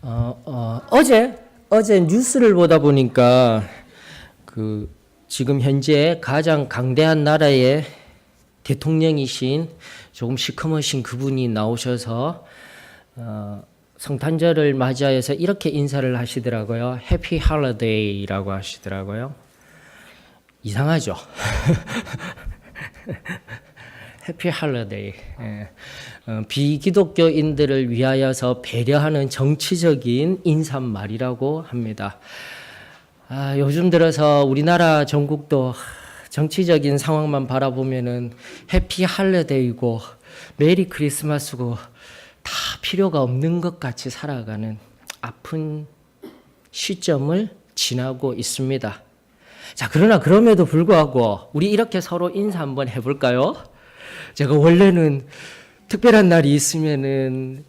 어제 뉴스를 보다 보니까 지금 현재 가장 강대한 나라의 대통령이신 조금 시커머신 그분이 나오셔서 성탄절을 맞이해서 이렇게 인사를 하시더라고요. 해피 할러데이라고 하시더라고요. 이상하죠? 해피 할러데이. 비기독교인들을 위하여서 배려하는 정치적인 인사말이라고 합니다. 요즘 들어서 우리나라 전국도 정치적인 상황만 바라보면은 해피 할러데이고 메리 크리스마스고 다 필요가 없는 것 같이 살아가는 아픈 시점을 지나고 있습니다. 자, 그러나 그럼에도 불구하고 우리 이렇게 서로 인사 한번 해볼까요? 제가 원래는 특별한 날이 있으면은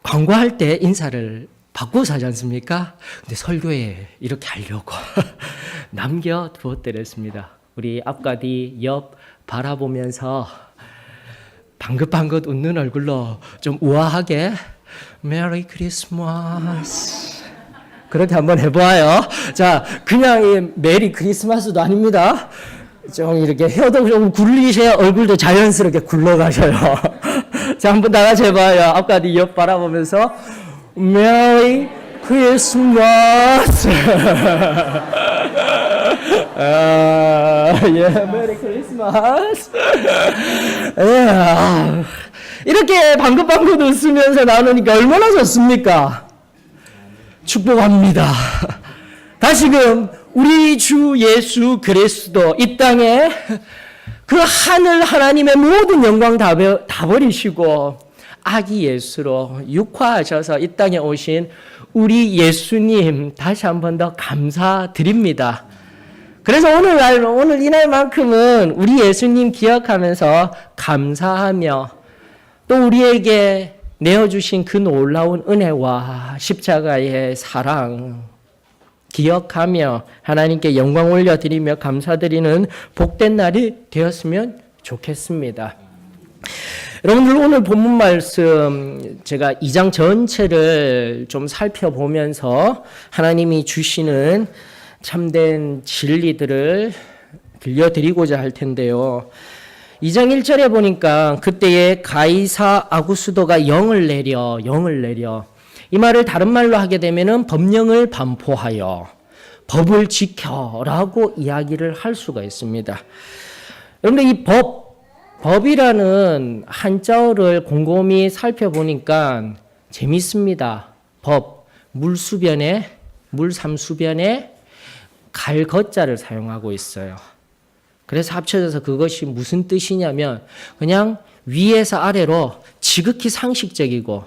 광고할 때 인사를 바꾸어서 하지 않습니까? 근데 설교에 이렇게 하려고 남겨두었더랬습니다. 우리 앞가디 옆 바라보면서 방긋방긋 웃는 얼굴로 좀 우아하게 메리 크리스마스 그렇게 한번 해봐요. 자, 그냥 이 메리 크리스마스도 아닙니다. 좀 이렇게 혀도 좀 굴리셔야 얼굴도 자연스럽게 굴러가셔요. 자, 한번 다 같이 해봐요. 앞가디 옆 바라보면서 메리 크리스마스. 메리 크리스마스. 이렇게 방긋방긋 웃으면서 나누니까 얼마나 좋습니까? 축복합니다. 다시금 우리 주 예수 그리스도 이 땅에 그 하늘 하나님의 모든 영광 다 버리시고 아기 예수로 육화하셔서 이 땅에 오신 우리 예수님 다시 한 번 더 감사드립니다. 그래서 오늘 이날만큼은 우리 예수님 기억하면서 감사하며 또 우리에게 내어주신 그 놀라운 은혜와 십자가의 사랑 기억하며 하나님께 영광 올려드리며 감사드리는 복된 날이 되었으면 좋겠습니다. 여러분들 오늘 본문 말씀 제가 2장 전체를 좀 살펴보면서 하나님이 주시는 참된 진리들을 들려드리고자 할 텐데요. 2장 1절에 보니까 그때에 가이사 아구스도가 영을 내려 이 말을 다른 말로 하게 되면은 법령을 반포하여 법을 지켜라고 이야기를 할 수가 있습니다. 여러분들 이 법이라는 한자어를 곰곰이 살펴보니까 재밌습니다. 법, 물 삼수변에 갈 거자를 사용하고 있어요. 그래서 합쳐져서 그것이 무슨 뜻이냐면 그냥 위에서 아래로 지극히 상식적이고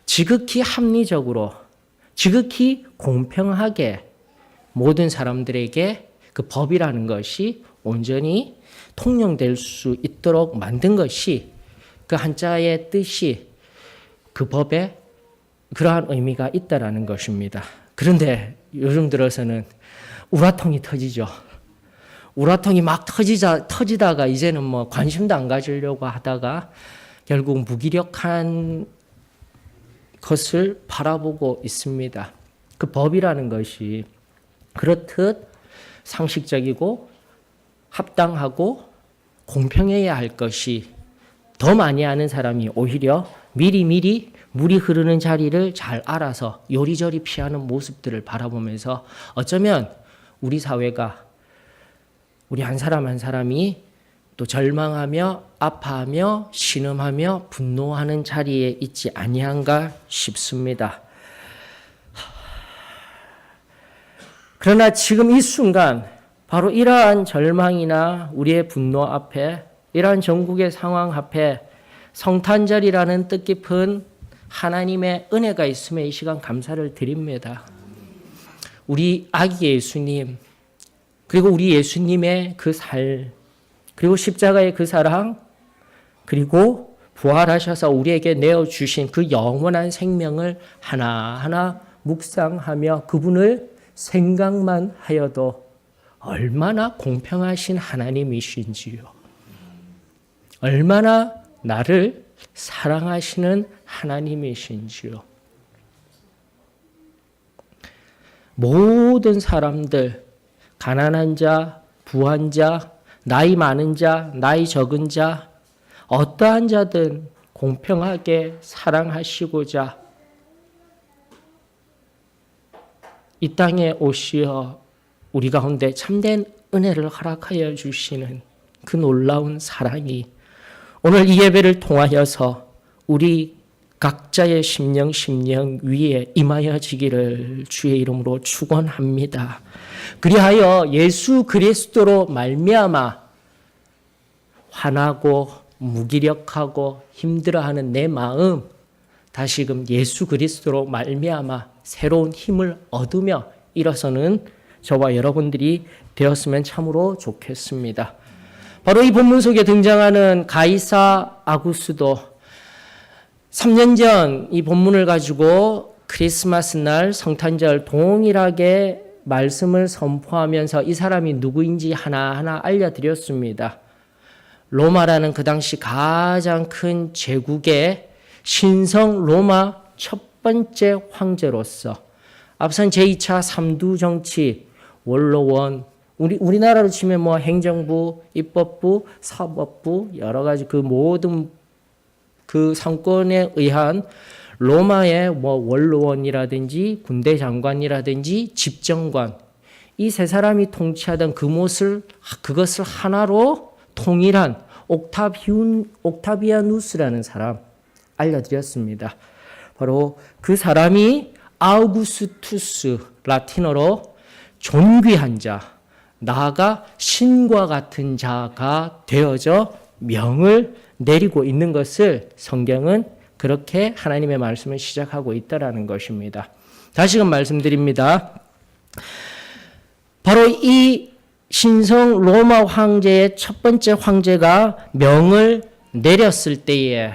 지극히 합리적으로 지극히 공평하게 모든 사람들에게 그 법이라는 것이 온전히 통용될 수 있도록 만든 것이 그 한자의 뜻이 그 법에 그러한 의미가 있다라는 것입니다. 그런데 요즘 들어서는 우라통이 터지죠. 우라통이 막 터지다가 이제는 뭐 관심도 안 가지려고 하다가 결국 무기력한 것을 바라보고 있습니다. 그 법이라는 것이 그렇듯 상식적이고 합당하고 공평해야 할 것이 더 많이 아는 사람이 오히려 미리 물이 흐르는 자리를 잘 알아서 요리조리 피하는 모습들을 바라보면서 어쩌면 우리 사회가 우리 한 사람 한 사람이 또 절망하며 아파하며 신음하며 분노하는 자리에 있지 아니한가 싶습니다. 그러나 지금 이 순간 바로 이러한 절망이나 우리의 분노 앞에 이러한 전국의 상황 앞에 성탄절이라는 뜻깊은 하나님의 은혜가 있음에 이 시간 감사를 드립니다. 우리 아기 예수님 그리고 우리 예수님의 그 삶 그리고 십자가의 그 사랑 그리고 부활하셔서 우리에게 내어주신 그 영원한 생명을 하나하나 묵상하며 그분을 생각만 하여도 얼마나 공평하신 하나님이신지요. 얼마나 나를 사랑하시는 하나님이신지요. 모든 사람들, 가난한 자, 부한 자, 나이 많은 자, 나이 적은 자, 어떠한 자든 공평하게 사랑하시고자 이 땅에 오시어 우리 가운데 참된 은혜를 허락하여 주시는 그 놀라운 사랑이 오늘 이 예배를 통하여서 우리 각자의 심령 위에 임하여지기를 주의 이름으로 축원합니다. 그리하여 예수 그리스도로 말미암아 화나고 무기력하고 힘들어하는 내 마음 다시금 예수 그리스도로 말미암아 새로운 힘을 얻으며 일어서는 저와 여러분들이 되었으면 참으로 좋겠습니다. 바로 이 본문 속에 등장하는 가이사 아구스도 3년 전 이 본문을 가지고 크리스마스 날 성탄절 동일하게 말씀을 선포하면서 이 사람이 누구인지 하나하나 알려드렸습니다. 로마라는 그 당시 가장 큰 제국의 신성 로마 첫 번째 황제로서 앞선 제2차 삼두 정치 원로원 우리나라로 치면 뭐 행정부, 입법부, 사법부 여러 가지 그 모든 그 상권에 의한 로마의 뭐 원로원이라든지 군대 장관이라든지 집정관 이 세 사람이 통치하던 그것을 하나로 통일한 옥타비아누스라는 사람 알려드렸습니다. 바로 그 사람이 아우구스투스 라틴어로 존귀한 자, 나아가 신과 같은 자가 되어져 명을 내리고 있는 것을 성경은 그렇게 하나님의 말씀을 시작하고 있다라는 것입니다. 다시금 말씀드립니다. 바로 이 신성 로마 황제의 첫 번째 황제가 명을 내렸을 때에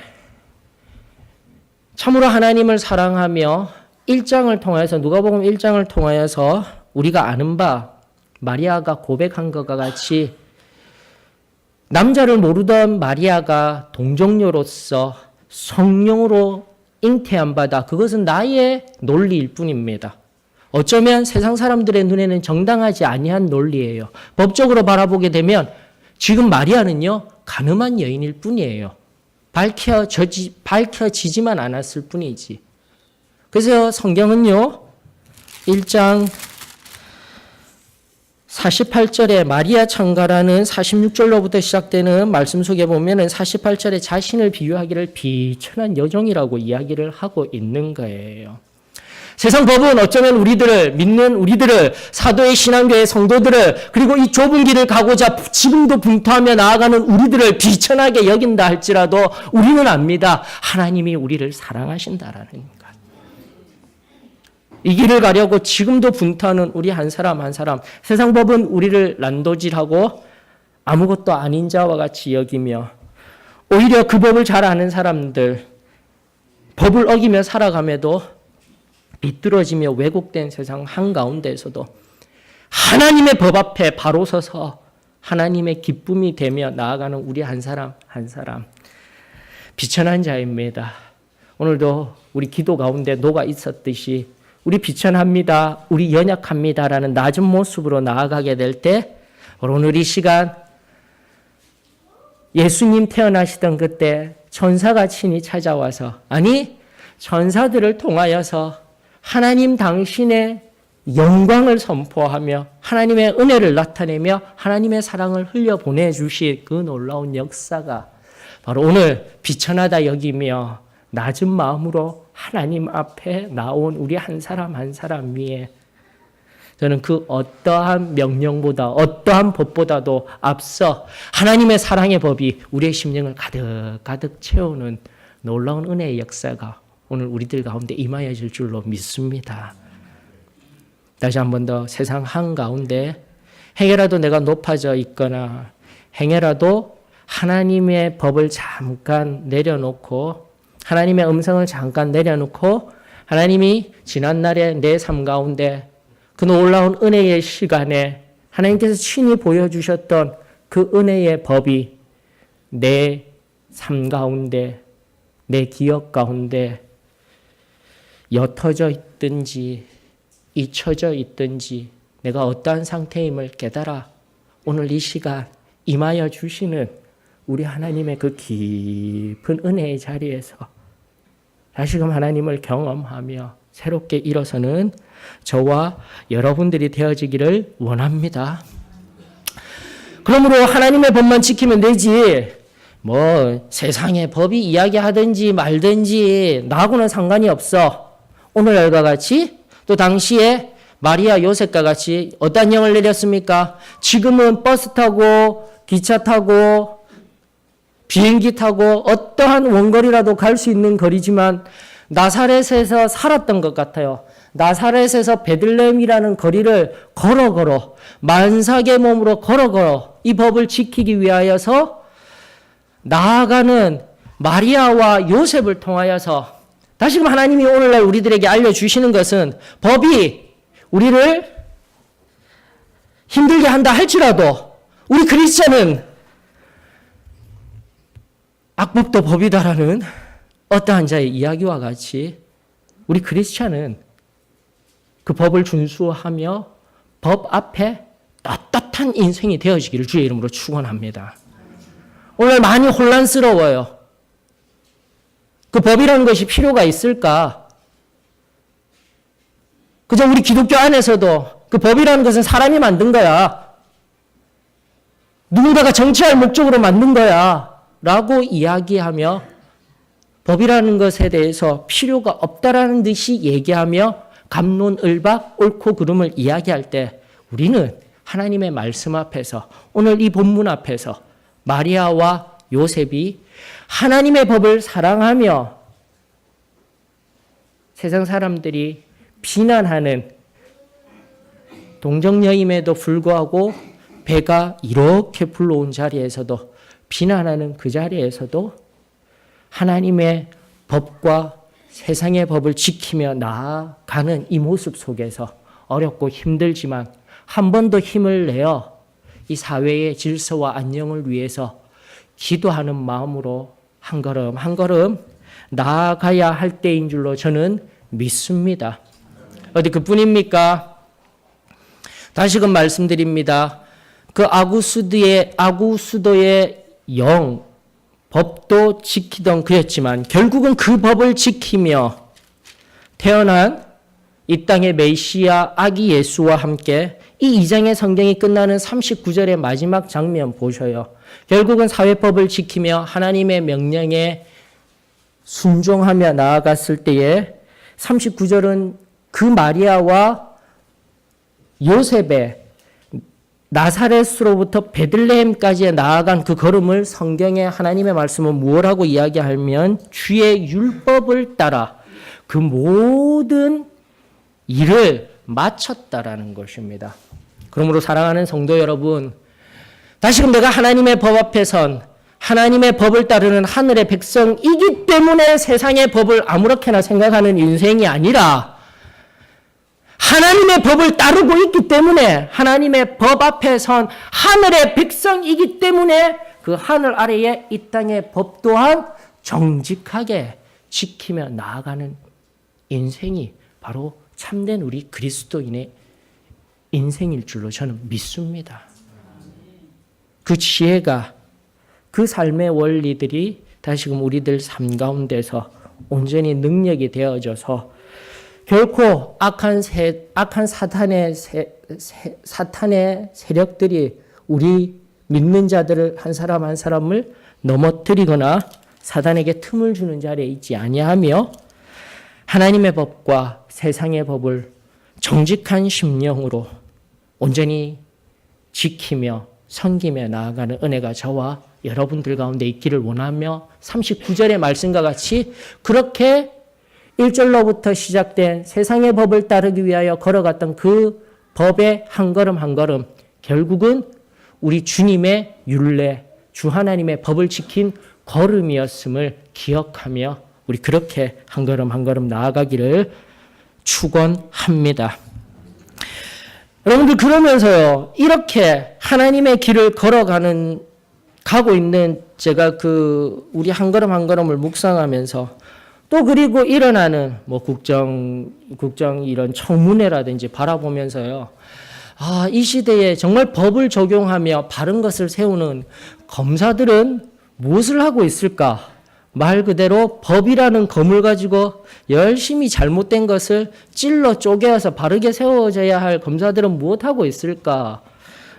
참으로 하나님을 사랑하며 1장을 통하여서 누가복음 1장을 통하여서 우리가 아는 바 마리아가 고백한 것과 같이 남자를 모르던 마리아가 동정녀로서 성령으로 잉태한 바다 그것은 나의 논리일 뿐입니다. 어쩌면 세상 사람들의 눈에는 정당하지 아니한 논리예요. 법적으로 바라보게 되면 지금 마리아는요 가늠한 여인일 뿐이에요. 밝혀지지만 않았을 뿐이지. 그래서 성경은요 1장 48절에 마리아 창가라는 46절로부터 시작되는 말씀 속에 보면은 48절에 자신을 비유하기를 비천한 여종이라고 이야기를 하고 있는 거예요. 세상 법은 어쩌면 우리들을 믿는 우리들을 사도의 신앙교회 성도들을 그리고 이 좁은 길을 가고자 지금도 분투하며 나아가는 우리들을 비천하게 여긴다 할지라도 우리는 압니다. 하나님이 우리를 사랑하신다라는 것. 이 길을 가려고 지금도 분투하는 우리 한 사람 한 사람 세상 법은 우리를 난도질하고 아무것도 아닌 자와 같이 여기며 오히려 그 법을 잘 아는 사람들 법을 어기며 살아감에도 비뚤어지며 왜곡된 세상 한가운데에서도 하나님의 법 앞에 바로 서서 하나님의 기쁨이 되며 나아가는 우리 한 사람 한 사람 비천한 자입니다. 오늘도 우리 기도 가운데 녹아 있었듯이 우리 비천합니다. 우리 연약합니다라는 낮은 모습으로 나아가게 될 때 오늘 이 시간 예수님 태어나시던 그때 천사가 친히 찾아와서 아니 천사들을 통하여서 하나님 당신의 영광을 선포하며 하나님의 은혜를 나타내며 하나님의 사랑을 흘려보내주실 그 놀라운 역사가 바로 오늘 비천하다 여기며 낮은 마음으로 하나님 앞에 나온 우리 한 사람 한 사람 위에 저는 그 어떠한 명령보다 어떠한 법보다도 앞서 하나님의 사랑의 법이 우리의 심령을 가득 채우는 놀라운 은혜의 역사가 오늘 우리들 가운데 임하여질 줄로 믿습니다. 다시 한 번 더 세상 한가운데 행여라도 내가 높아져 있거나 행여라도 하나님의 법을 잠깐 내려놓고 하나님의 음성을 잠깐 내려놓고 하나님이 지난날의 내 삶 가운데 그 놀라운 은혜의 시간에 하나님께서 친히 보여주셨던 그 은혜의 법이 내 삶 가운데 내 기억 가운데 옅어져 있든지 잊혀져 있든지 내가 어떠한 상태임을 깨달아 오늘 이 시간 임하여 주시는 우리 하나님의 그 깊은 은혜의 자리에서 다시금 하나님을 경험하며 새롭게 일어서는 저와 여러분들이 되어지기를 원합니다. 그러므로 하나님의 법만 지키면 되지 뭐 세상의 법이 이야기하든지 말든지 나하고는 상관이 없어. 오늘날과 같이 또 당시에 마리아 요셉과 같이 어떤 영을 내렸습니까? 지금은 버스 타고 기차 타고 비행기 타고 어떠한 원거리라도 갈 수 있는 거리지만 나사렛에서 살았던 것 같아요. 나사렛에서 베들레헴이라는 거리를 걸어 만삭의 몸으로 걸어 이 법을 지키기 위하여서 나아가는 마리아와 요셉을 통하여서 다시금 하나님이 오늘날 우리들에게 알려주시는 것은 법이 우리를 힘들게 한다 할지라도 우리 그리스천은 악법도 법이다라는 어떠한 자의 이야기와 같이 우리 그리스천은 그 법을 준수하며 법 앞에 떳떳한 인생이 되어지기를 주의 이름으로 축원합니다. 오늘 많이 혼란스러워요. 그 법이라는 것이 필요가 있을까? 그저 우리 기독교 안에서도 그 법이라는 것은 사람이 만든 거야. 누군가가 정치할 목적으로 만든 거야. 라고 이야기하며 법이라는 것에 대해서 필요가 없다라는 듯이 얘기하며 갑론을박 옳고 그름을 이야기할 때 우리는 하나님의 말씀 앞에서 오늘 이 본문 앞에서 마리아와 요셉이 하나님의 법을 사랑하며 세상 사람들이 비난하는 동정녀임에도 불구하고 배가 이렇게 불러온 자리에서도 비난하는 그 자리에서도 하나님의 법과 세상의 법을 지키며 나아가는 이 모습 속에서 어렵고 힘들지만 한 번 더 힘을 내어 이 사회의 질서와 안녕을 위해서 기도하는 마음으로 한 걸음 한 걸음 나아가야 할 때인 줄로 저는 믿습니다. 어디 그뿐입니까? 다시금 말씀드립니다. 그 아구수도의 영, 법도 지키던 그였지만 결국은 그 법을 지키며 태어난 이 땅의 메시아 아기 예수와 함께 이 2장의 성경이 끝나는 39절의 마지막 장면 보셔요. 결국은 사회법을 지키며 하나님의 명령에 순종하며 나아갔을 때에 39절은 그 마리아와 요셉의 나사렛으로부터 베들레헴까지 나아간 그 걸음을 성경에 하나님의 말씀은 무엇라고 이야기하면 주의 율법을 따라 그 모든 일을 마쳤다라는 것입니다. 그러므로 사랑하는 성도 여러분, 다시금 내가 하나님의 법 앞에 선 하나님의 법을 따르는 하늘의 백성이기 때문에 세상의 법을 아무렇게나 생각하는 인생이 아니라 하나님의 법을 따르고 있기 때문에 하나님의 법 앞에 선 하늘의 백성이기 때문에 그 하늘 아래에 이 땅의 법 또한 정직하게 지키며 나아가는 인생이 바로 참된 우리 그리스도인의 인생일 줄로 저는 믿습니다. 그 지혜가 그 삶의 원리들이 다시금 우리들 삶 가운데서 온전히 능력이 되어져서 결코 악한 사탄의 세력들이 우리 믿는 자들을 한 사람 한 사람을 넘어뜨리거나 사단에게 틈을 주는 자리에 있지 아니하며 하나님의 법과 세상의 법을 정직한 심령으로 온전히 지키며 섬기며 나아가는 은혜가 저와 여러분들 가운데 있기를 원하며 39절의 말씀과 같이 그렇게 1절로부터 시작된 세상의 법을 따르기 위하여 걸어갔던 그 법의 한 걸음 한 걸음 결국은 우리 주님의 율례, 주 하나님의 법을 지킨 걸음이었음을 기억하며 우리 그렇게 한 걸음 한 걸음 나아가기를 축원합니다. 여러분들 그러면서요 이렇게 하나님의 길을 가고 있는 제가 우리 한 걸음 한 걸음을 묵상하면서 또 그리고 일어나는 국정 이런 청문회라든지 바라보면서요. 이 시대에 정말 법을 적용하며 바른 것을 세우는 검사들은 무엇을 하고 있을까? 말 그대로 법이라는 검을 가지고 열심히 잘못된 것을 찔러 쪼개어서 바르게 세워져야 할 검사들은 무엇하고 있을까?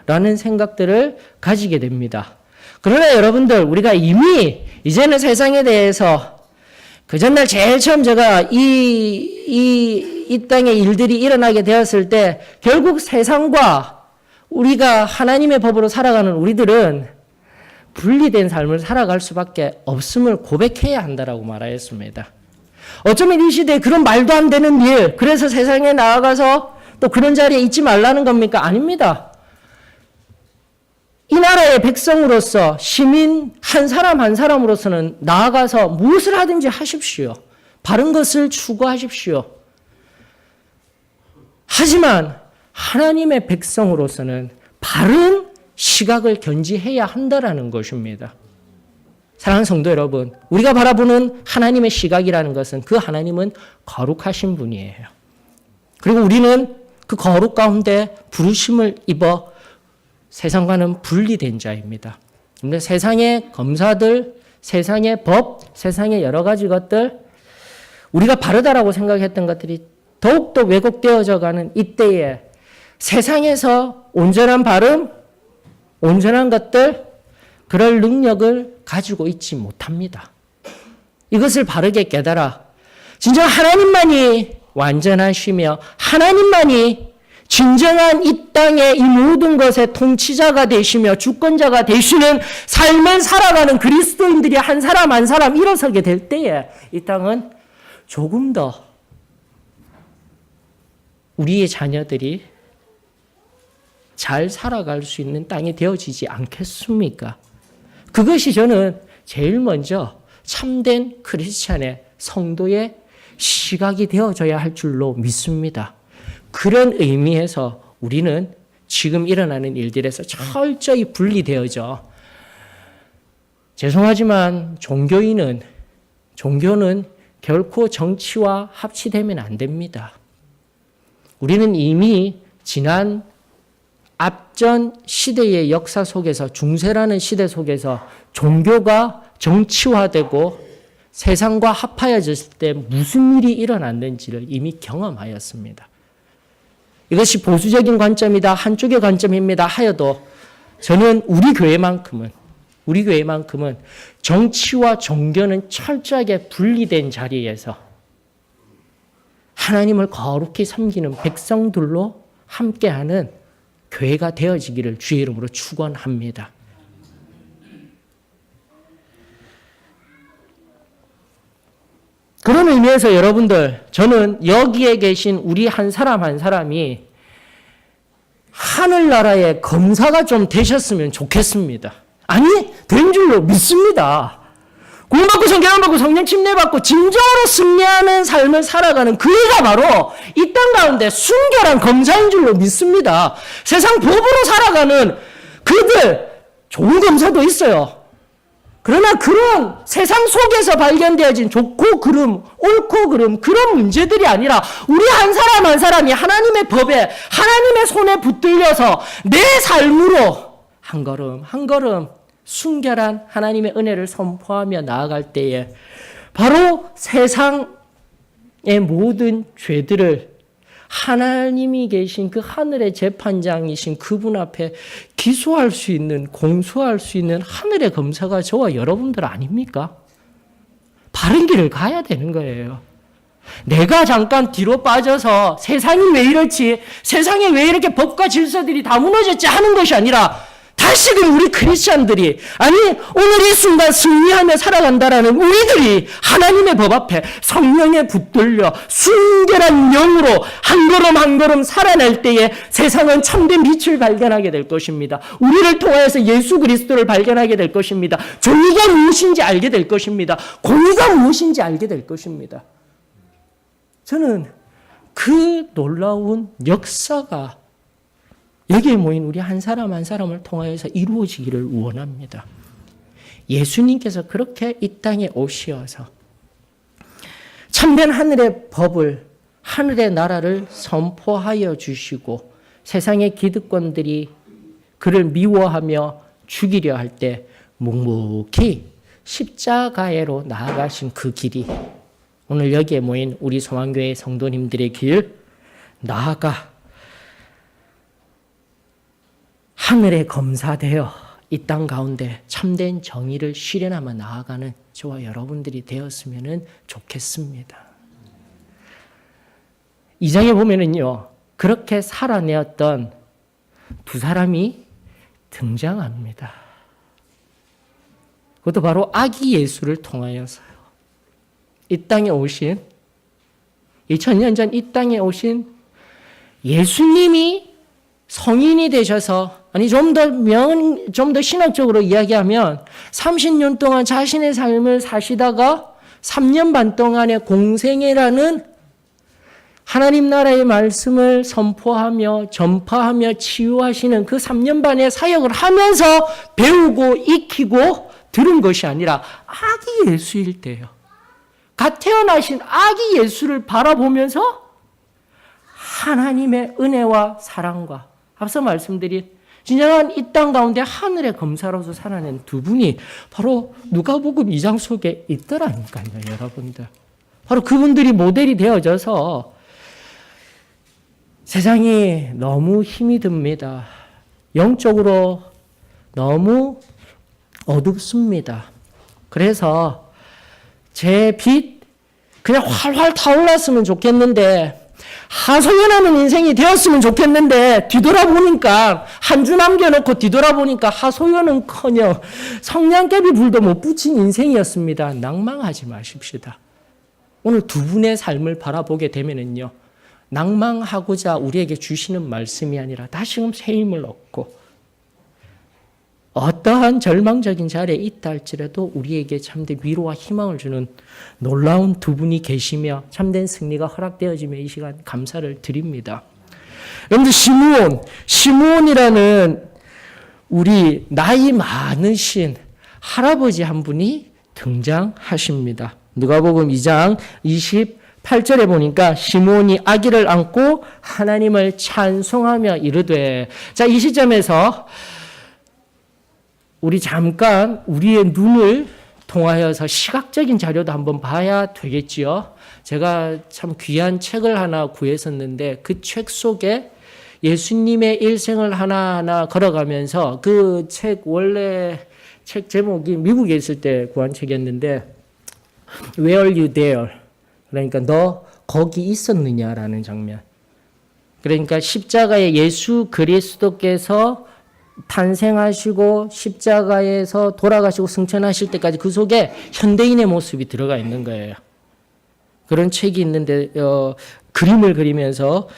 라는 생각들을 가지게 됩니다. 그러나 여러분들, 우리가 이미 이제는 세상에 대해서 그 전날 제일 처음 제가 이 땅에 일들이 일어나게 되었을 때 결국 세상과 우리가 하나님의 법으로 살아가는 우리들은 분리된 삶을 살아갈 수밖에 없음을 고백해야 한다라고 말하였습니다. 어쩌면 이 시대에 그런 말도 안 되는 일, 그래서 세상에 나아가서 또 그런 자리에 있지 말라는 겁니까? 아닙니다. 이 나라의 백성으로서 시민 한 사람 한 사람으로서는 나아가서 무엇을 하든지 하십시오. 바른 것을 추구하십시오. 하지만 하나님의 백성으로서는 바른 시각을 견지해야 한다라는 것입니다. 사랑하는 성도 여러분, 우리가 바라보는 하나님의 시각이라는 것은 그 하나님은 거룩하신 분이에요. 그리고 우리는 그 거룩 가운데 부르심을 입어 세상과는 분리된 자입니다. 근데 세상의 검사들, 세상의 법, 세상의 여러 가지 것들, 우리가 바르다라고 생각했던 것들이 더욱더 왜곡되어져 가는 이때에 세상에서 온전한 발음, 온전한 것들, 그럴 능력을 가지고 있지 못합니다. 이것을 바르게 깨달아 진정 하나님만이 완전하시며 하나님만이 진정한 이 땅의 이 모든 것의 통치자가 되시며 주권자가 되시는 삶을 살아가는 그리스도인들이 한 사람 한 사람 일어서게 될 때에 이 땅은 조금 더 우리의 자녀들이 잘 살아갈 수 있는 땅이 되어지지 않겠습니까? 그것이 저는 제일 먼저 참된 크리스찬의 성도의 시각이 되어져야 할 줄로 믿습니다. 그런 의미에서 우리는 지금 일어나는 일들에서 철저히 분리되어져. 죄송하지만 종교는 결코 정치와 합치되면 안 됩니다. 우리는 이미 지난 앞전 시대의 역사 속에서 중세라는 시대 속에서 종교가 정치화되고 세상과 합하여졌을 때 무슨 일이 일어났는지를 이미 경험하였습니다. 이것이 보수적인 관점이다, 한쪽의 관점입니다 하여도 저는 우리 교회만큼은 정치와 종교는 철저하게 분리된 자리에서 하나님을 거룩히 섬기는 백성들로 함께하는 교회가 되어지기를 주의 이름으로 축원합니다. 그런 의미에서 여러분들, 저는 여기에 계신 우리 한 사람 한 사람이 하늘나라의 검사가 좀 되셨으면 좋겠습니다. 아니, 된 줄로 믿습니다. 구원받고 성경을 성령 침례받고 진정으로 승리하는 삶을 살아가는 그이가 바로 이 땅 가운데 순결한 검사인 줄로 믿습니다. 세상 법으로 살아가는 그들, 좋은 검사도 있어요. 그러나 그런 세상 속에서 발견되어진 좋고 그름, 옳고 그름 그런 문제들이 아니라 우리 한 사람 한 사람이 하나님의 법에 하나님의 손에 붙들려서 내 삶으로 한 걸음 한 걸음 순결한 하나님의 은혜를 선포하며 나아갈 때에 바로 세상의 모든 죄들을 하나님이 계신 그 하늘의 재판장이신 그분 앞에 기소할 수 있는, 공소할 수 있는 하늘의 검사가 저와 여러분들 아닙니까? 바른 길을 가야 되는 거예요. 내가 잠깐 뒤로 빠져서 세상이 왜 이렇지, 세상에 왜 이렇게 법과 질서들이 다 무너졌지 하는 것이 아니라 다시금 우리 크리스찬들이, 아니 오늘 이 순간 승리하며 살아간다라는 우리들이 하나님의 법 앞에 성령에 붙들려 순결한 영으로 한 걸음 한 걸음 살아낼 때에 세상은 참된 빛을 발견하게 될 것입니다. 우리를 통하여서 예수 그리스도를 발견하게 될 것입니다. 정의가 무엇인지 알게 될 것입니다. 공의가 무엇인지 알게 될 것입니다. 저는 그 놀라운 역사가 여기에 모인 우리 한 사람 한 사람을 통하여서 이루어지기를 원합니다. 예수님께서 그렇게 이 땅에 오시어서 참된 하늘의 법을, 하늘의 나라를 선포하여 주시고 세상의 기득권들이 그를 미워하며 죽이려 할 때 묵묵히 십자가에로 나아가신 그 길이 오늘 여기에 모인 우리 소망교회 성도님들의 길, 나아가 하늘의 검사되어 이 땅 가운데 참된 정의를 실현하며 나아가는 저와 여러분들이 되었으면 좋겠습니다. 2장에 보면은요, 그렇게 살아내었던 두 사람이 등장합니다. 그것도 바로 아기 예수를 통하여서요. 이 땅에 오신, 2000년 전 이 땅에 오신 예수님이 성인이 되셔서, 아니 좀 더 신학적으로 이야기하면 30년 동안 자신의 삶을 사시다가 3년 반 동안의 공생애라는 하나님 나라의 말씀을 선포하며 전파하며 치유하시는 그 3년 반의 사역을 하면서 배우고 익히고 들은 것이 아니라 아기 예수일 때요. 갓 태어나신 아기 예수를 바라보면서 하나님의 은혜와 사랑과 앞서 말씀드린 진정한 이 땅 가운데 하늘의 검사로서 살아낸 두 분이 바로 누가복음 2장 속에 있더라니까요, 여러분들. 바로 그분들이 모델이 되어져서 세상이 너무 힘이 듭니다. 영적으로 너무 어둡습니다. 그래서 제 빛 그냥 활활 타올랐으면 좋겠는데, 하소연하는 인생이 되었으면 좋겠는데, 뒤돌아보니까 한 주 남겨놓고 뒤돌아보니까 하소연은커녕 성냥개비 불도 못 붙인 인생이었습니다. 낭망하지 마십시다. 오늘 두 분의 삶을 바라보게 되면은요, 낭망하고자 우리에게 주시는 말씀이 아니라 다시금 새 힘을 얻고 어떠한 절망적인 자리에 있다 할지라도 우리에게 참된 위로와 희망을 주는 놀라운 두 분이 계시며 참된 승리가 허락되어지며 이 시간 감사를 드립니다. 여러분들, 시므온이라는 우리 나이 많으신 할아버지 한 분이 등장하십니다. 누가복음 2장 28절에 보니까 시므온이 아기를 안고 하나님을 찬송하며 이르되, 자, 이 시점에서 우리 잠깐 우리의 눈을 통하여서 시각적인 자료도 한번 봐야 되겠지요. 제가 참 귀한 책을 하나 구했었는데 그 책 속에 예수님의 일생을 하나하나 걸어가면서 그 책 원래 책 제목이 미국에 있을 때 구한 책이었는데 Were you there? 그러니까 너 거기 있었느냐라는 장면. 그러니까 십자가에 예수 그리스도께서 탄생하시고 십자가에서 돌아가시고 승천하실 때까지 그 속에 현대인의 모습이 들어가 있는 거예요. 그런 책이 있는데 그림을 그리면서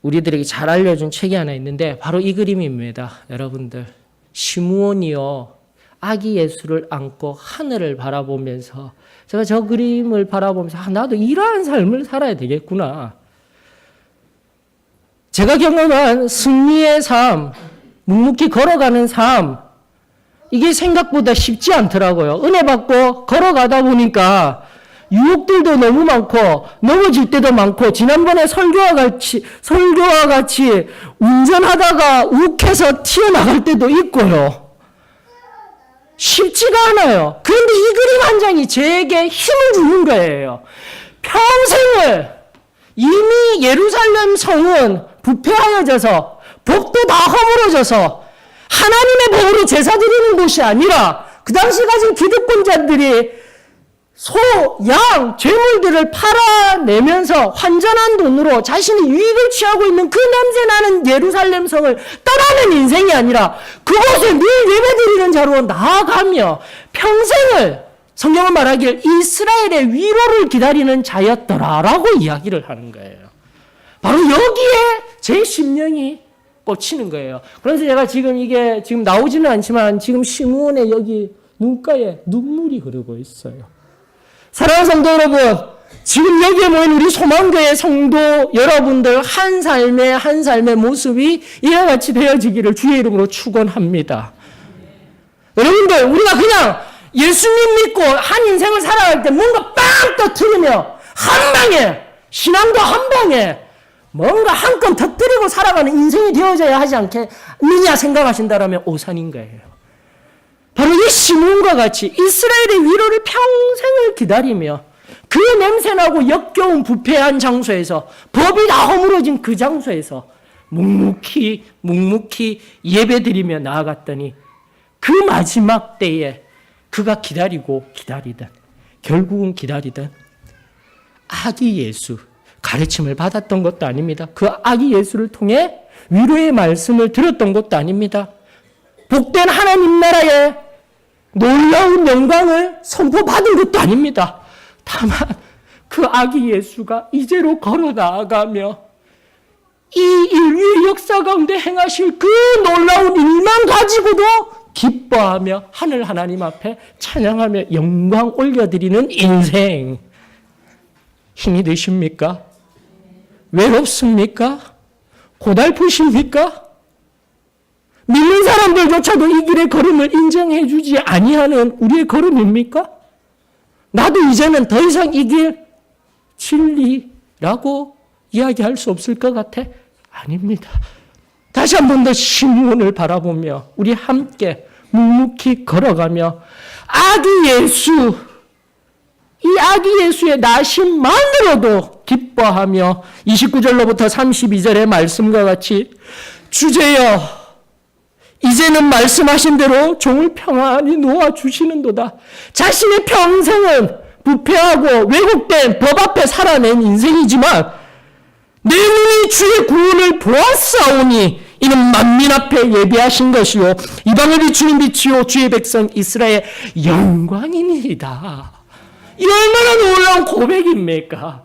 우리들에게 잘 알려준 책이 하나 있는데 바로 이 그림입니다. 여러분들, 시므온이요 아기 예수를 안고 하늘을 바라보면서, 제가 저 그림을 바라보면서 나도 이러한 삶을 살아야 되겠구나. 제가 경험한 승리의 삶, 묵묵히 걸어가는 삶, 이게 생각보다 쉽지 않더라고요. 은혜 받고 걸어가다 보니까 유혹들도 너무 많고 넘어질 때도 많고, 지난번에 설교와 같이 운전하다가 욱해서 튀어나갈 때도 있고요. 쉽지가 않아요. 그런데 이 그림 한 장이 저에게 힘을 주는 거예요. 평생을 이미 예루살렘 성은 부패하여져서 법도 다 허물어져서 하나님의 법으로 제사 드리는 곳이 아니라 그 당시 가진 기득권자들이 소, 양, 재물들을 팔아내면서 환전한 돈으로 자신이 유익을 취하고 있는 그 냄새나는 예루살렘 성을 떠나는 인생이 아니라 그곳에 늘 예배드리는 자로 나아가며 평생을, 성경은 말하길 이스라엘의 위로를 기다리는 자였더라라고 이야기를 하는 거예요. 바로 여기에 제 심령이 꽂히는 거예요. 그래서 제가 이게 나오지는 않지만 지금 시므온의 여기 눈가에 눈물이 흐르고 있어요. 사랑하는 성도 여러분, 지금 여기에 모인 우리 소망교회 성도 여러분들 한 삶의 모습이 이와 같이 되어지기를 주의 이름으로 축원합니다. 여러분들, 우리가 그냥 예수님 믿고 한 인생을 살아갈 때 뭔가 빵 터뜨리며 한 방에, 신앙도 한 방에 뭔가 한 건 터뜨리고 살아가는 인생이 되어져야 하지 않겠느냐 생각하신다면 오산인 거예요. 바로 이 시므온과 같이 이스라엘의 위로를 평생을 기다리며 그 냄새나고 역겨운 부패한 장소에서 법이 다 허물어진 그 장소에서 묵묵히 예배드리며 나아갔더니 그 마지막 때에 그가 기다리든 결국은 기다리든 아기 예수 가르침을 받았던 것도 아닙니다. 그 아기 예수를 통해 위로의 말씀을 들었던 것도 아닙니다. 복된 하나님 나라의 놀라운 영광을 선포받은 것도 아닙니다. 다만 그 아기 예수가 이제로 걸어 나아가며 이 인류의 역사 가운데 행하실 그 놀라운 일만 가지고도 기뻐하며 하늘 하나님 앞에 찬양하며 영광 올려드리는 인생. 힘이 드십니까? 외롭습니까? 고달프십니까? 믿는 사람들조차도 이 길의 걸음을 인정해 주지 아니하는 우리의 걸음입니까? 나도 이제는 더 이상 이 길 진리라고 이야기할 수 없을 것 같아? 아닙니다. 다시 한 번 더 시므온을 바라보며 우리 함께 묵묵히 걸어가며 아기 예수, 이 아기 예수의 나심만으로도 기뻐하며 29절로부터 32절의 말씀과 같이 주제여 이제는 말씀하신 대로 종을 평안히 놓아주시는도다. 자신의 평생은 부패하고 왜곡된 법 앞에 살아낸 인생이지만 내 눈이 주의 구원을 보았사오니 이는 만민 앞에 예비하신 것이요 이방을 비추는 빛이요 주의 백성 이스라엘 영광이니이다. 이 얼마나 놀라운 고백입니까?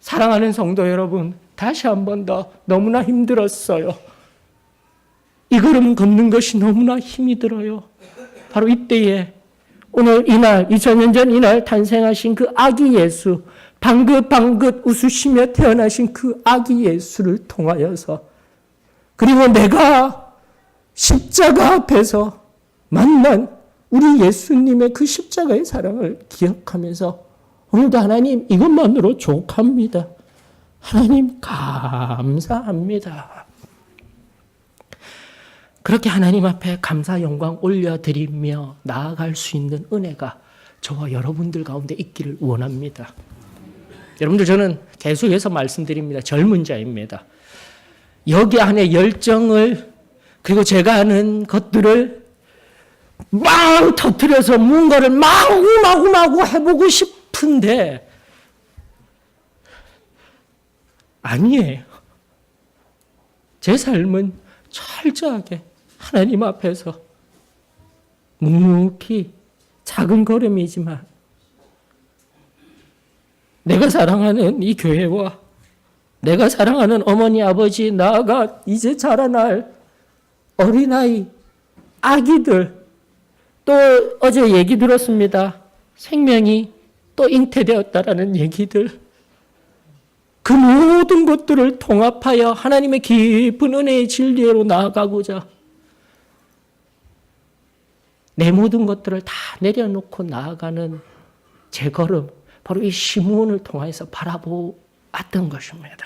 사랑하는 성도 여러분, 다시 한 번 더 너무나 힘들었어요. 이 걸음 걷는 것이 너무나 힘이 들어요. 바로 이때에 오늘 이날 2000년 전 이날 탄생하신 그 아기 예수, 방긋방긋 웃으시며 태어나신 그 아기 예수를 통하여서 그리고 내가 십자가 앞에서 만난 우리 예수님의 그 십자가의 사랑을 기억하면서 오늘도 하나님 이것만으로 족합니다. 하나님 감사합니다. 그렇게 하나님 앞에 감사 영광 올려드리며 나아갈 수 있는 은혜가 저와 여러분들 가운데 있기를 원합니다. 여러분들 저는 계속해서 말씀드립니다. 젊은 자입니다. 여기 안에 열정을 그리고 제가 아는 것들을 막 터뜨려서 뭔가를 마구 해보고 싶은데 아니에요. 제 삶은 철저하게 하나님 앞에서 묵묵히 작은 걸음이지만 내가 사랑하는 이 교회와 내가 사랑하는 어머니 아버지 나아가 이제 자라날 어린아이 아기들 또 어제 얘기 들었습니다. 생명이 또 잉태되었다라는 얘기들 그 모든 것들을 통합하여 하나님의 깊은 은혜의 진리로 나아가고자 내 모든 것들을 다 내려놓고 나아가는 제 걸음 바로 이 시므온을 통해서 바라보았던 것입니다.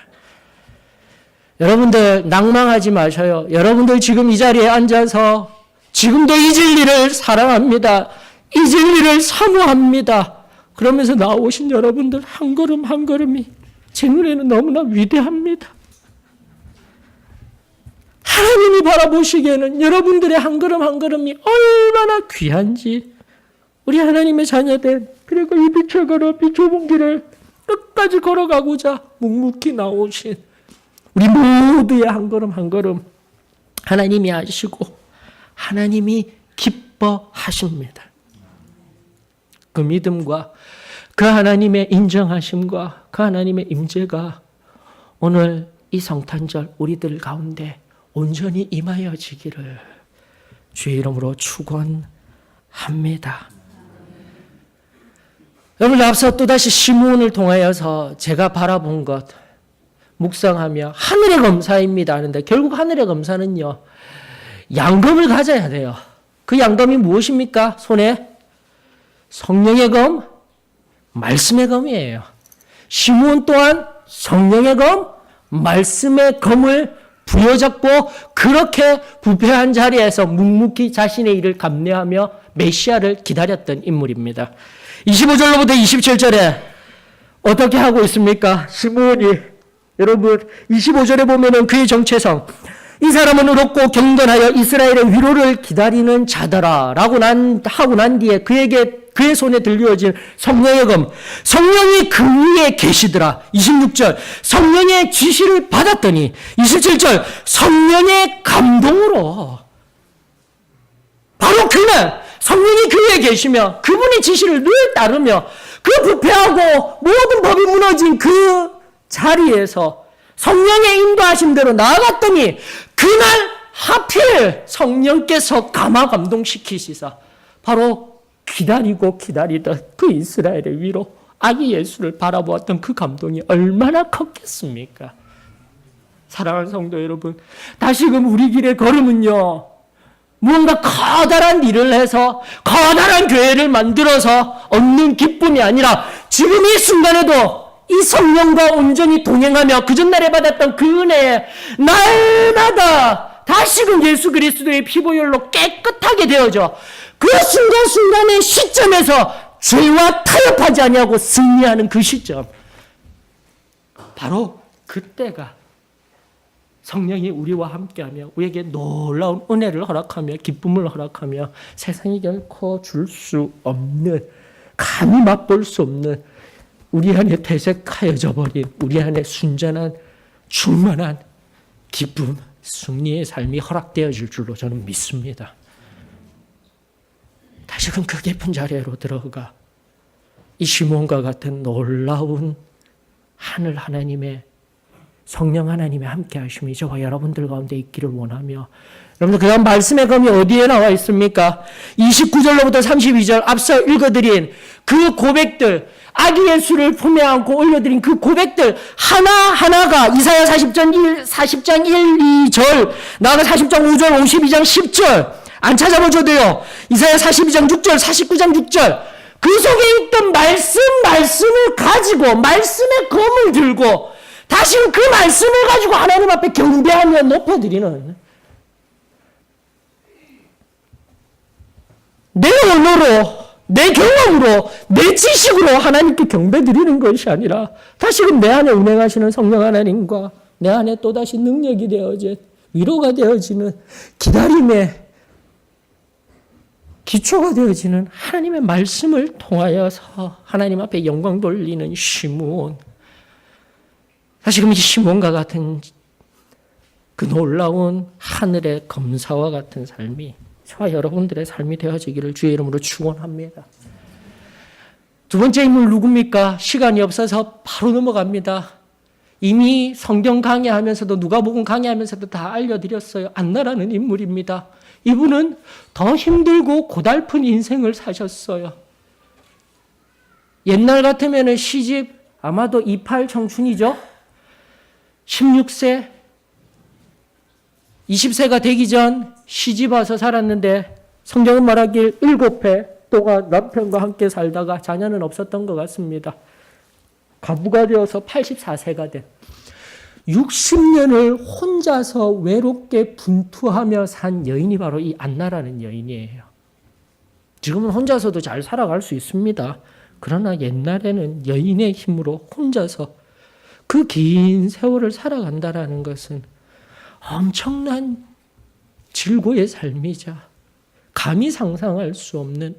여러분들 낭망하지 마셔요. 여러분들 지금 이 자리에 앉아서 지금도 이 진리를 사랑합니다. 이 진리를 사모합니다. 그러면서 나오신 여러분들 한 걸음 한 걸음이 제 눈에는 너무나 위대합니다. 하나님이 바라보시기에는 여러분들의 한 걸음 한 걸음이 얼마나 귀한지 우리 하나님의 자녀들 그리고 이 빛을 걸어 이 좁은 길을 끝까지 걸어가고자 묵묵히 나오신 우리 모두의 한 걸음 한 걸음 하나님이 아시고 하나님이 기뻐하십니다. 그 믿음과 그 하나님의 인정하심과 그 하나님의 임재가 오늘 이 성탄절 우리들 가운데 온전히 임하여지기를 주의 이름으로 축원합니다. 여러분 앞서 또다시 시므온을 통하여서 제가 바라본 것 묵상하며 하늘의 검사입니다 하는데 결국 하늘의 검사는요 양검을 가져야 돼요. 그 양검이 무엇입니까? 손에 성령의 검, 말씀의 검이에요. 시므온 또한 성령의 검, 말씀의 검을 부여잡고 그렇게 부패한 자리에서 묵묵히 자신의 일을 감내하며 메시아를 기다렸던 인물입니다. 25절로부터 27절에 어떻게 하고 있습니까? 시므온이, 여러분 25절에 보면은 그의 정체성, 이 사람은 의롭고 경건하여 이스라엘의 위로를 기다리는 자더라 라고 하고 난 뒤에 그의 손에 들려진 성령의 검, 성령이 그 위에 계시더라. 26절, 성령의 지시를 받았더니, 27절, 성령의 감동으로 바로 그날 성령이 그 위에 계시며 그분의 지시를 늘 따르며 그 부패하고 모든 법이 무너진 그 자리에서 성령의 인도하심대로 나아갔더니 그날 하필 성령께서 감화 감동시키시사 바로 기다리던 그 이스라엘의 위로 아기 예수를 바라보았던 그 감동이 얼마나 컸겠습니까? 사랑하는 성도 여러분, 다시금 우리 길의 걸음은요, 무언가 커다란 일을 해서 커다란 교회를 만들어서 얻는 기쁨이 아니라 지금 이 순간에도 이 성령과 온전히 동행하며 그 전날에 받았던 그 은혜에 날마다 다시금 예수 그리스도의 피보혈로 깨끗하게 되어져 그 순간순간의 시점에서 죄와 타협하지 아니하고 승리하는 그 시점, 바로 그때가 성령이 우리와 함께하며 우리에게 놀라운 은혜를 허락하며 기쁨을 허락하며 세상이 결코 줄 수 없는, 감히 맛볼 수 없는 우리 안에 퇴색하여져 버린 우리 안에 순전한 충만한 기쁨, 승리의 삶이 허락되어질 줄로 저는 믿습니다. 다시금 그 깊은 자리로 들어가 이 시몬과 같은 놀라운 하늘 하나님의, 성령 하나님의 함께 하심이 저와 여러분들 가운데 있기를 원하며, 여러분들 그 다음 말씀의 검이 어디에 나와 있습니까? 29절로부터 32절 앞서 읽어드린 그 고백들, 아기 예수를 품에 안고 올려드린 그 고백들 하나하나가 이사야 40장 1, 2절, 나아가 40장 5절, 52장 10절 안 찾아보셔도요. 이사야 42장 6절, 49장 6절 그 속에 있던 말씀을 가지고 말씀의 검을 들고 다시는 그 말씀을 가지고 하나님 앞에 경배하며 높여드리는, 내 언어로, 내 경험으로, 내 지식으로 하나님께 경배드리는 것이 아니라 다시금 내 안에 운행하시는 성령 하나님과 내 안에 또다시 능력이 되어져 위로가 되어지는 기다림의 기초가 되어지는 하나님의 말씀을 통하여서 하나님 앞에 영광 돌리는 시므온, 다시금 이 시몬과 같은 그 놀라운 하늘의 검사와 같은 삶이 저와 여러분들의 삶이 되어지기를 주의 이름으로 축원합니다. 두 번째 인물 누굽니까? 시간이 없어서 바로 넘어갑니다. 이미 성경 강의하면서도 누가복음 강의하면서도 다 알려드렸어요. 안나라는 인물입니다. 이분은 더 힘들고 고달픈 인생을 사셨어요. 옛날 같으면 시집 아마도 28 청춘이죠. 16세, 20세가 되기 전 시집 와서 살았는데 성경은 말하길 7회 또가 남편과 함께 살다가 자녀는 없었던 것 같습니다. 과부가 되어서 84세가 된 60년을 혼자서 외롭게 분투하며 산 여인이 바로 이 안나라는 여인이에요. 지금은 혼자서도 잘 살아갈 수 있습니다. 그러나 옛날에는 여인의 힘으로 혼자서 그 긴 세월을 살아간다라는 것은 엄청난 질고의 삶이자 감히 상상할 수 없는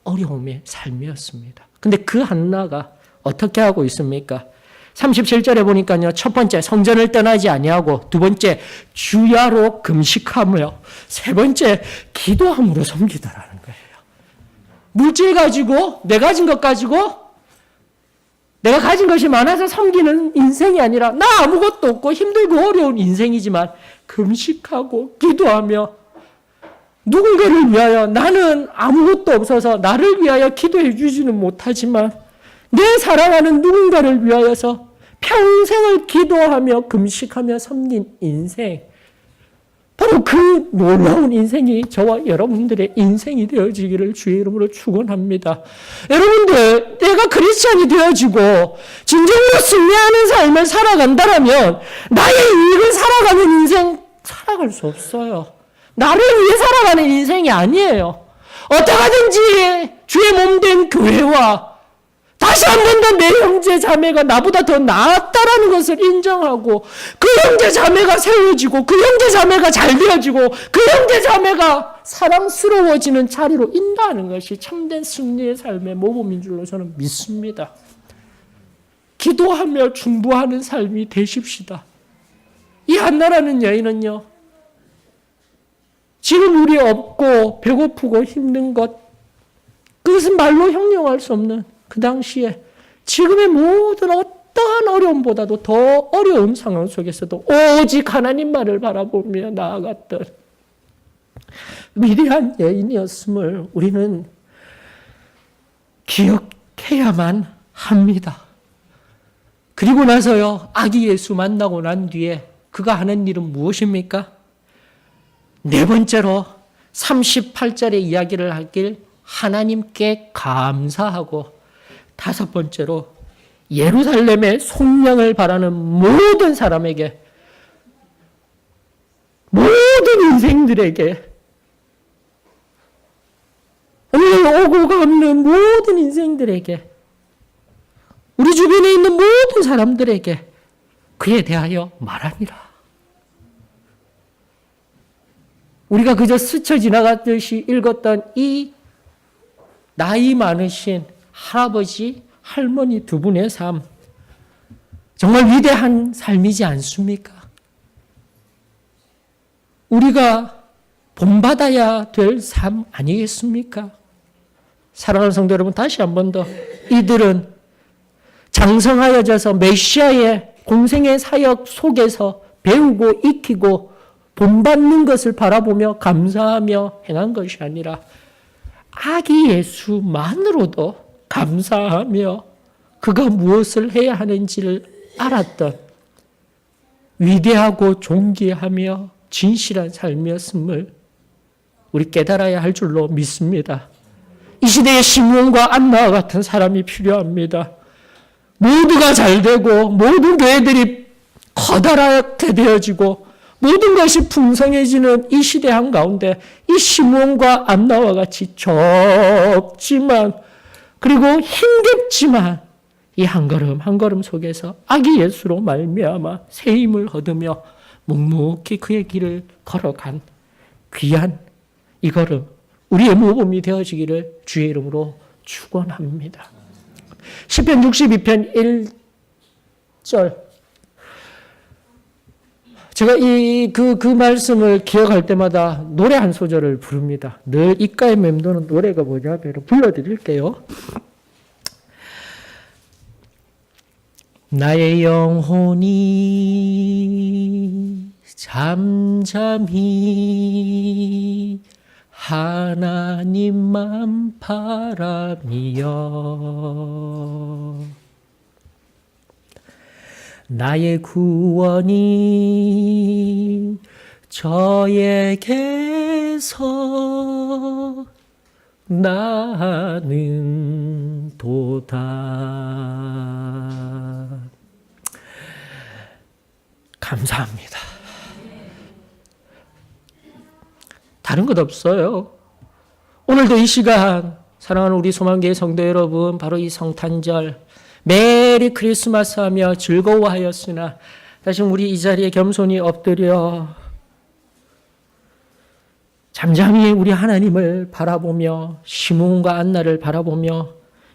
어려움의 삶이었습니다. 근데 그 한나가 어떻게 하고 있습니까? 37절에 보니까요, 첫 번째 성전을 떠나지 아니하고, 두 번째 주야로 금식하며, 세 번째 기도함으로 섬기더라는 거예요. 물질 가지고, 내 가진 것 가지고, 내가 가진 것이 많아서 섬기는 인생이 아니라 나 아무것도 없고 힘들고 어려운 인생이지만 금식하고 기도하며 누군가를 위하여, 나는 아무것도 없어서 나를 위하여 기도해 주지는 못하지만 내 사랑하는 누군가를 위하여서 평생을 기도하며 금식하며 섬긴 인생, 바로 그 놀라운 인생이 저와 여러분들의 인생이 되어지기를 주의 이름으로 축원합니다. 여러분들 내가 크리스찬이 되어지고 진정으로 승리하는 삶을 살아간다면 나의 이익을 살아가는 인생 살아갈 수 없어요. 나를 위해 살아가는 인생이 아니에요. 어떻게든지 주의 몸된 교회와 다시 한 번 더 내 형제 자매가 나보다 더 나았다라는 것을 인정하고 그 형제 자매가 세워지고 그 형제 자매가 잘 되어지고 그 형제 자매가 사랑스러워지는 자리로 인도하는 것이 참된 승리의 삶의 모범인 줄로 저는 믿습니다. 기도하며 중보하는 삶이 되십시다. 이 한나라는 여인은요, 지금 우리 없고 배고프고 힘든 것, 그것은 말로 형용할 수 없는 그 당시에 지금의 모든 어떠한 어려움보다도 더 어려운 상황 속에서도 오직 하나님만을 바라보며 나아갔던 위대한 여인이었음을 우리는 기억해야만 합니다. 그리고 나서요, 아기 예수 만나고 난 뒤에 그가 하는 일은 무엇입니까? 네 번째로 38절의 이야기를 하길 하나님께 감사하고, 다섯 번째로 예루살렘의 속량을 바라는 모든 사람에게, 모든 인생들에게, 오늘 오고 가는 모든 인생들에게, 우리 주변에 있는 모든 사람들에게 그에 대하여 말하니라. 우리가 그저 스쳐 지나갔듯이 읽었던 이 나이 많으신 할아버지, 할머니 두 분의 삶, 정말 위대한 삶이지 않습니까? 우리가 본받아야 될 삶 아니겠습니까? 사랑하는 성도 여러분, 다시 한 번 더, 이들은 장성하여져서 메시아의 공생의 사역 속에서 배우고 익히고 본받는 것을 바라보며 감사하며 행한 것이 아니라 아기 예수만으로도 감사하며 그가 무엇을 해야 하는지를 알았던 위대하고 존귀하며 진실한 삶이었음을 우리 깨달아야 할 줄로 믿습니다. 이 시대에 시므온과 안나와 같은 사람이 필요합니다. 모두가 잘 되고 모든 교회들이 커다랗게 되어지고 모든 것이 풍성해지는 이 시대 한가운데 이 시므온과 안나와 같이 적지만 그리고 힘겹지만 이 한 걸음 한 걸음 속에서 아기 예수로 말미암아 새 힘을 얻으며 묵묵히 그의 길을 걸어간 귀한 이 걸음, 우리의 모범이 되어지기를 주의 이름으로 축원합니다. 시편 62편 1절, 제가 그 말씀을 기억할 때마다 노래 한 소절을 부릅니다. 늘 입가에 맴도는 노래가 뭐냐면 불러드릴게요. 나의 영혼이 잠잠히 하나님만 바라며 나의 구원이 저에게서 나는 도다. 감사합니다. 다른 것 없어요. 오늘도 이 시간 사랑하는 우리 소망교회 성도 여러분, 바로 이 성탄절 메리 크리스마스 하며 즐거워하였으나 다시 우리 이 자리에 겸손히 엎드려 잠잠히 우리 하나님을 바라보며 시므온과 안나를 바라보며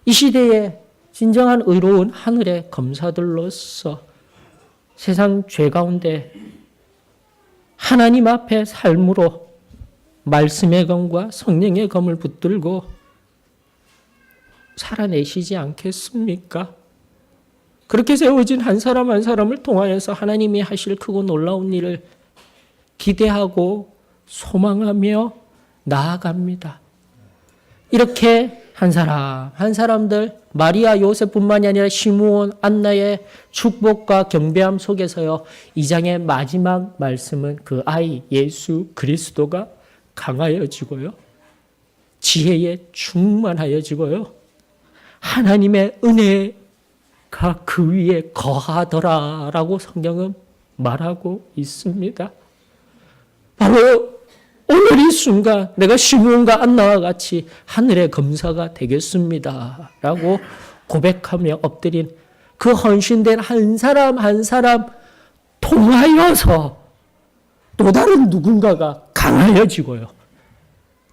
이 시대에 진정한 의로운 하늘의 검사들로서 세상 죄 가운데 하나님 앞에 삶으로 말씀의 검과 성령의 검을 붙들고 살아내시지 않겠습니까? 그렇게 세워진 한 사람 한 사람을 통하여서 하나님이 하실 크고 놀라운 일을 기대하고 소망하며 나아갑니다. 이렇게 한 사람 한 사람들, 마리아 요셉뿐만이 아니라 시므온 안나의 축복과 경배함 속에서요, 이 장의 마지막 말씀은 그 아이 예수 그리스도가 강하여지고요, 지혜에 충만하여지고요, 하나님의 은혜가 그 위에 거하더라라고 성경은 말하고 있습니다. 바로 오늘 이 순간 내가 시므온과 안나와 같이 하늘의 검사가 되겠습니다 라고 고백하며 엎드린 그 헌신된 한 사람 한 사람 통하여서 또 다른 누군가가 강하여지고요.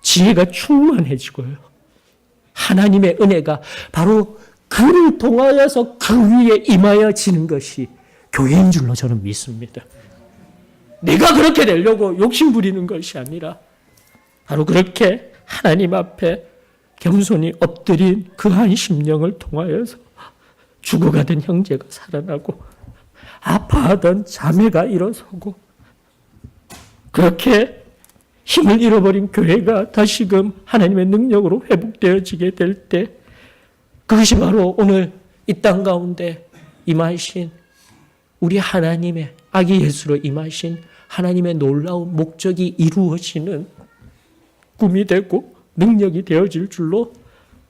지혜가 충만해지고요. 하나님의 은혜가 바로 그를 통하여서 그 위에 임하여지는 것이 교회인 줄로 저는 믿습니다. 내가 그렇게 되려고 욕심 부리는 것이 아니라 바로 그렇게 하나님 앞에 겸손히 엎드린 그 한 심령을 통하여서 죽어가던 형제가 살아나고 아파하던 자매가 일어서고 그렇게 힘을 잃어버린 교회가 다시금 하나님의 능력으로 회복되어지게 될 때 그것이 바로 오늘 이 땅 가운데 임하신 우리 하나님의 아기 예수로 임하신 하나님의 놀라운 목적이 이루어지는 꿈이 되고 능력이 되어질 줄로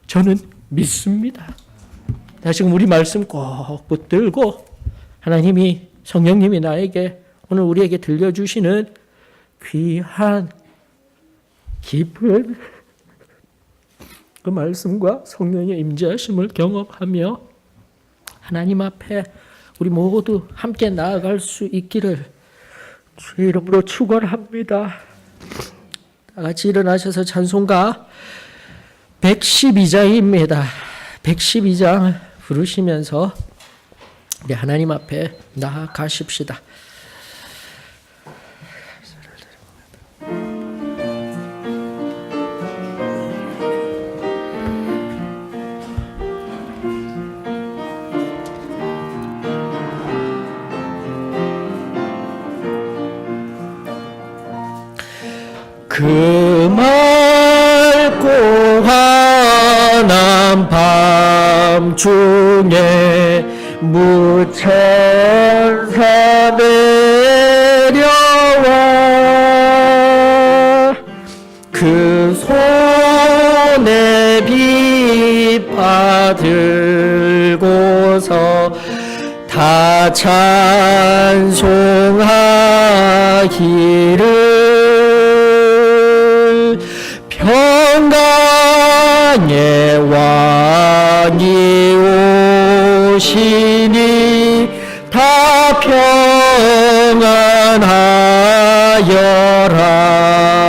저는 믿습니다. 다시금 우리 말씀 꼭 붙들고 하나님이 성령님이 나에게 오늘 우리에게 들려주시는 귀한 깊은 그 말씀과 성령의 임재하심을 경험하며 하나님 앞에 우리 모두 함께 나아갈 수 있기를 주의 이름으로 축원합니다. 다 같이 일어나셔서 찬송가 112장입니다. 112장 부르시면서 우리 하나님 앞에 나아가십시다. 그 맑고 환한 밤중에 무천사 내려와 그 손에 비파 들고서 다 찬송하기를 평강의 왕이 오시니 다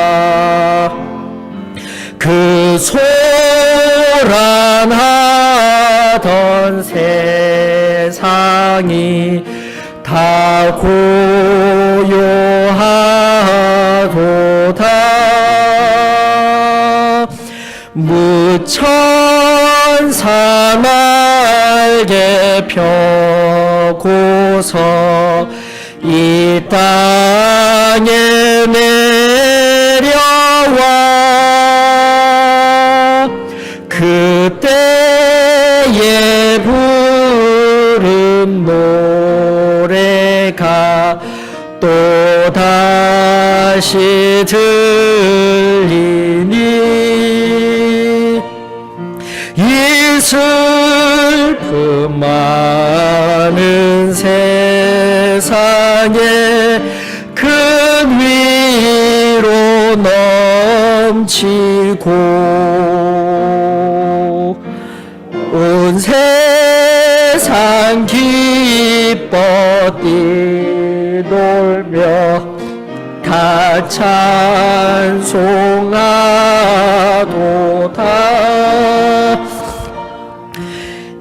평안하여라. 그 소란하던 세상이 다 고요하도다. 무천사 날개 펴고서 이 땅에 내려와 그때에 부른 노래가 또다시 들리니 이 슬픔 많은 세상에 큰 위로 넘치고 온 세상 기뻐 뛰놀며 다 찬송하도다.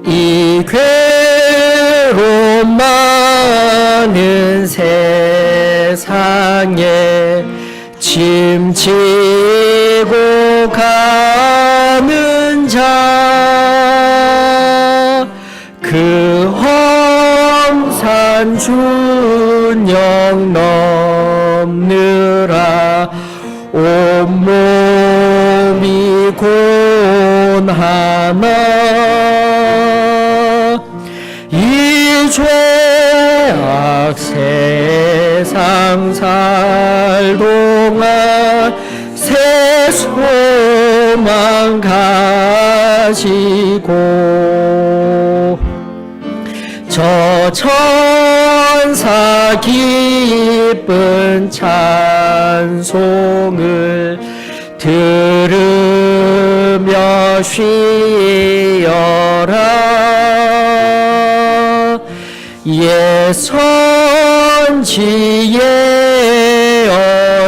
이 괴로움 많은 세상에 짐 지고 가는 자 그 험산 준영 넘느라 온몸이 곤하나 이 죄악 세상 살 동안 세속 도망가시고 저 천사 기쁜 찬송을 들으며 쉬어라. 옛 선지에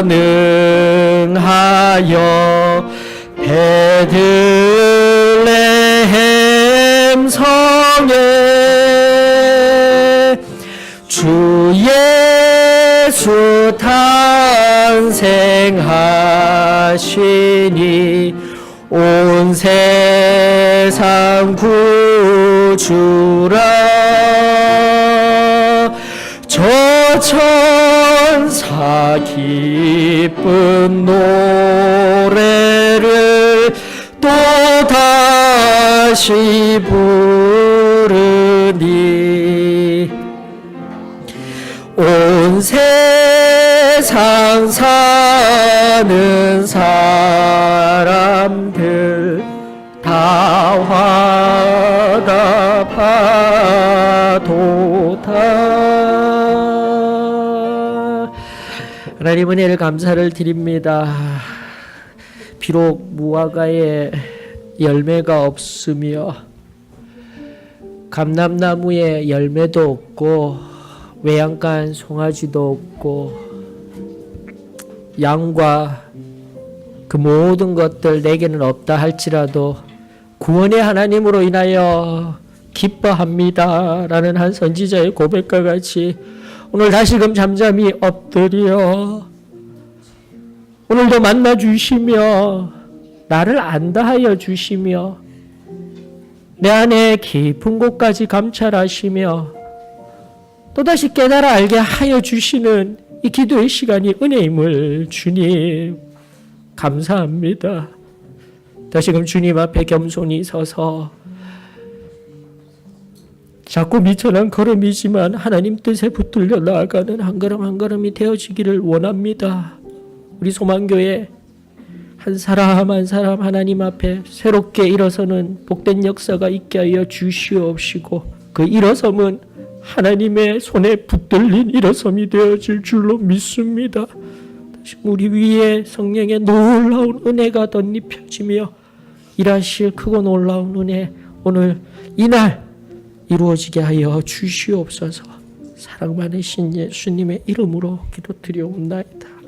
언능하여 베들레헴 성에 주 예수 탄생하시니 온 세상 구주라. 저 천사 기쁜 노래를 또다시 부르니 온 세상 사는 사람들 다 화답하도다. 하나님 은혜를 감사를 드립니다. 비록 무화과에 열매가 없으며 감람나무에 열매도 없고 외양간 송아지도 없고 양과 그 모든 것들 내게는 없다 할지라도 구원의 하나님으로 인하여 기뻐합니다 라는 한 선지자의 고백과 같이 오늘 다시금 잠잠히 엎드려 오늘도 만나 주시며 나를 안다 하여 주시며 내 안에 깊은 곳까지 감찰하시며 또다시 깨달아 알게 하여 주시는 이 기도의 시간이 은혜임을 주님 감사합니다. 다시금 주님 앞에 겸손히 서서 자꾸 미천한 걸음이지만 하나님 뜻에 붙들려 나아가는 한 걸음 한 걸음이 되어지기를 원합니다. 우리 소망교회 한 사람 한 사람 하나님 앞에 새롭게 일어서는 복된 역사가 있게 하여 주시옵시고 그 일어섬은 하나님의 손에 붙들린 일어섬이 되어질 줄로 믿습니다. 다시 우리 위에 성령의 놀라운 은혜가 덧입혀지며 일하실 크고 놀라운 은혜 오늘 이날 이루어지게 하여 주시옵소서. 사랑 많으신 예수님의 이름으로 기도드려옵나이다.